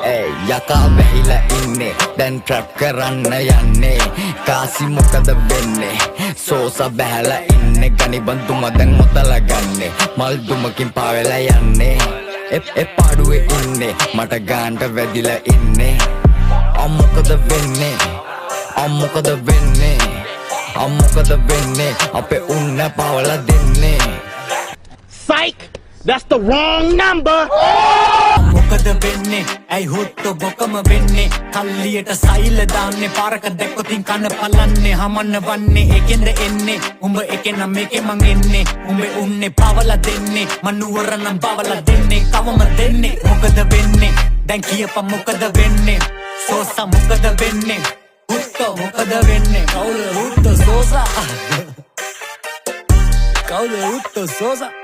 Ey yaka වැහිලා ඉන්නේ දැන් ට්‍රැප් කරන්න යන්නේ කාසි මොකද වෙන්නේ සෝසා බැහැලා ඉන්නේ ගනිබන්තු මදන් ඔතලා ගන්නේ මල් දුමකින් පාවෙලා යන්නේ ඒ පාඩුවේ ඉන්නේ මට ගාන්ට වැදිලා ඉන්නේ අම්මොකද වෙන්නේ අම්මොකද වෙන්නේ අම්මොකද වෙන්නේ අපේ උන්න පාවලා දෙන්නේ Psych! That's the wrong number! මොකද වෙන්නේ ඇයි හොට්ටෝ බොකම වෙන්නේ කල්ලියට සයිල දාන්නේ පාරක දැක්කොතින් කන පලන්නේ හමන්න වන්නේ එකෙන්ද එන්නේ උඹ එකෙන් නම් මේකේ මං එන්නේ උඹේ උන්නේ පවලා දෙන්නේ මනුවර නම් බවලා දෙන්නේ කවම දෙන්නේ මොකද වෙන්නේ දැන් කියපන් මොකද වෙන්නේ සෝසා මොකද වෙන්නේ හොට්ටෝ මොකද වෙන්නේ කවුද හොට්ටෝ සෝසා කවුද හොට්ටෝ සෝසා